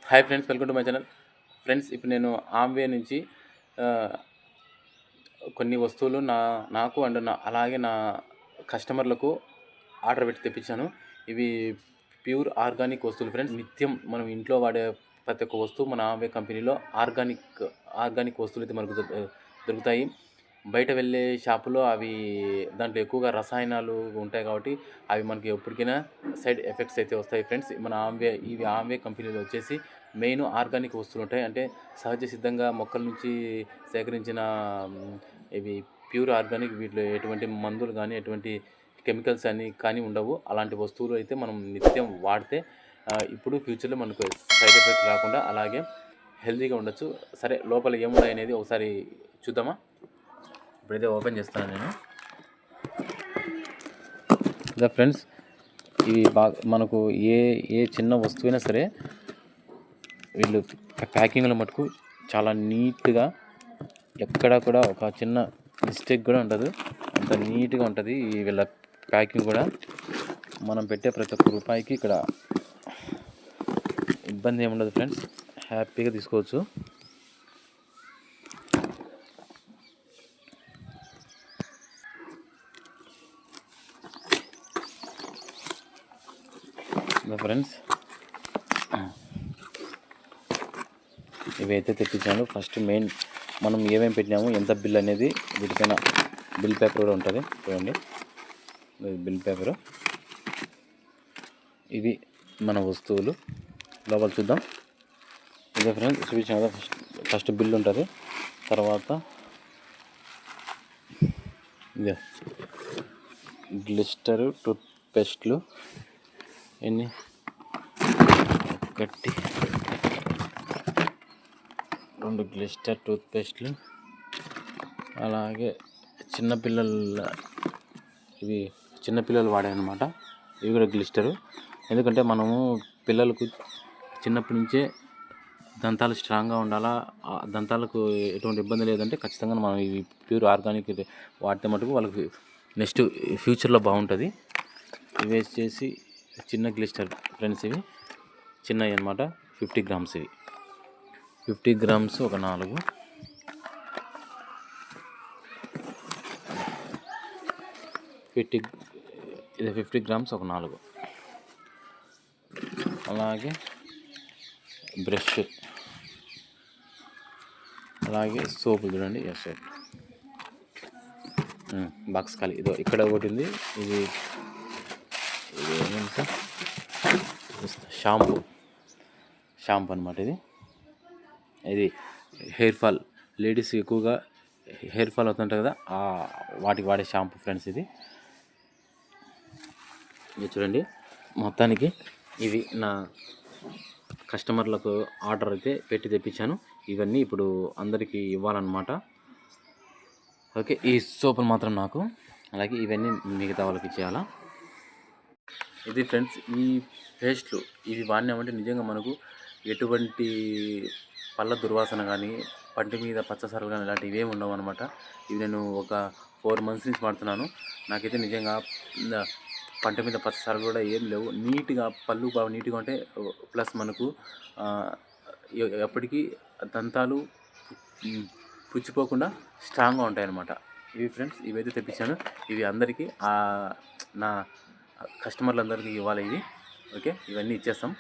Hi friends, welcome to my channel. Friends, ఇప్పుడు నేను Amway నుంచి కొన్ని వస్తువులు నాకు అండ్ అలాగే నా కస్టమర్లకు ఆర్డర్ పెట్టి తెప్పించాను. ఇవి ప్యూర్ ఆర్గానిక్ వస్తువులు ఫ్రెండ్స్. నిత్యం మనం ఇంట్లో వాడే ప్రతి ఒక్క వస్తువు మన ఆమ్వే కంపెనీలో ఆర్గానిక్ వస్తువులు అయితే మనకు దొరుకుతాయి. బయట వెళ్ళే షాపులో అవి దాంట్లో ఎక్కువగా రసాయనాలు ఉంటాయి కాబట్టి అవి మనకి ఎప్పటికైనా సైడ్ ఎఫెక్ట్స్ అయితే వస్తాయి ఫ్రెండ్స్. మన ఆమ్వే కంపెనీలో వచ్చేసి మెయిన్ ఆర్గానిక్ వస్తువులు ఉంటాయి. అంటే సహజ సిద్ధంగా మొక్కల నుంచి సేకరించిన ఇవి ప్యూర్ ఆర్గానిక్. వీటిలో ఎటువంటి మందులు కానీ ఎటువంటి కెమికల్స్ కానీ ఉండవు. అలాంటి వస్తువులు అయితే మనం నిత్యం వాడితే ఇప్పుడు ఫ్యూచర్లో మనకు సైడ్ ఎఫెక్ట్ రాకుండా అలాగే హెల్తీగా ఉండొచ్చు. సరే, లోపల ఏమున్నాయి అనేది ఒకసారి చూద్దామా? ఇప్పుడైతే ఓపెన్ చేస్తాను నేను. ఇదా ఫ్రెండ్స్, ఇవి బాగా మనకు ఏ చిన్న వస్తువైనా సరే వీళ్ళు ప్యాకింగ్లో మటుకు చాలా నీట్గా, ఎక్కడా కూడా ఒక చిన్న మిస్టేక్ కూడా ఉండదు. అంత నీట్గా ఉంటుంది వీళ్ళ ప్యాకింగ్ కూడా. మనం పెట్టే ప్రతి ఒక్క రూపాయికి ఇక్కడ ఇబ్బంది ఏమి ఉండదు ఫ్రెండ్స్, హ్యాపీగా తీసుకోవచ్చు. ఫ్రెండ్స్, ఇవైతే తెప్పించాను. ఫస్ట్ మెయిన్ మనం ఏమేమి పెట్టినాము, ఎంత బిల్ అనేది వీటిపైన బిల్ పేపర్ కూడా ఉంటుంది. చూడండి, బిల్ పేపరు. ఇవి మన వస్తువులు. లోపల చూద్దాం. ఇదే ఫ్రెండ్స్, చూపించాను కదా, ఫస్ట్ బిల్ ఉంటుంది. తర్వాత ఇదే గ్లిస్టరు టూత్పేస్ట్లు, ఎన్ని, 1 2 గ్లిస్టర్ టూత్పేస్ట్లు. అలాగే ఇవి చిన్నపిల్లలు వాడాయన్నమాట. ఇవి కూడా గ్లిస్టరు. ఎందుకంటే మనము పిల్లలకు చిన్నప్పటి నుంచే దంతాలు స్ట్రాంగ్గా ఉండాలా, దంతాలకు ఎటువంటి ఇబ్బంది లేదంటే ఖచ్చితంగా మనం ఇవి ప్యూర్ ఆర్గానిక్ వాడితే మటుకు వాళ్ళకి నెక్స్ట్ ఫ్యూచర్లో బాగుంటుంది. ఇవి వచ్చేసి చిన్న గ్లిస్టర్ ఫ్రెండ్స్. ఇవి చిన్నవి అన్నమాట, 50 గ్రామ్స్. ఇవి 50 గ్రామ్స్ ఒక 4. ఇది 50 గ్రామ్స్ ఒక 4. అలాగే బ్రష్, అలాగే సోపు. చూడండి, సోప్ బాక్స్ ఖాళీ. ఇదో ఇక్కడ ఒకటి ఉంది. ఇది షాంపూ అనమాట. ఇది హెయిర్ ఫాల్, లేడీస్ ఎక్కువగా హెయిర్ ఫాల్ అవుతుంటాయి కదా, వాటికి వాడే షాంపూ ఫ్రెండ్స్. ఇది చూడండి. మొత్తానికి ఇవి నా కస్టమర్లకు ఆర్డర్ అయితే పెట్టి తెప్పించాను. ఇవన్నీ ఇప్పుడు అందరికీ ఇవ్వాలన్నమాట. ఓకే, ఈ సోపులు మాత్రం నాకు, అలాగే ఇవన్నీ మిగతా వాళ్ళకి ఇచ్చేయాలా. ఇది ఫ్రెండ్స్, ఈ పేస్ట్లు ఇవి వాడినామంటే నిజంగా మనకు ఎటువంటి పళ్ళ దుర్వాసన కానీ, పంటి మీద పచ్చసరలు కానీ ఇలాంటివి ఏమి ఉండవు అనమాట. ఇవి నేను ఒక 4 months నుంచి వాడుతున్నాను. నాకైతే నిజంగా పంట మీద పచ్చసరలు కూడా ఏం లేవు. నీట్గా పళ్ళు బాగా నీట్గా ఉంటాయి. ప్లస్ మనకు ఎప్పటికీ దంతాలు పుచ్చిపోకుండా స్ట్రాంగ్గా ఉంటాయి అన్నమాట. ఇవి ఫ్రెండ్స్, ఇవైతే తెప్పించాను. ఇవి అందరికీ నా కస్టమర్లందరికీ ఇవ్వాలి ఇవి. ఓకే, ఇవన్నీ ఇచ్చేస్తాం.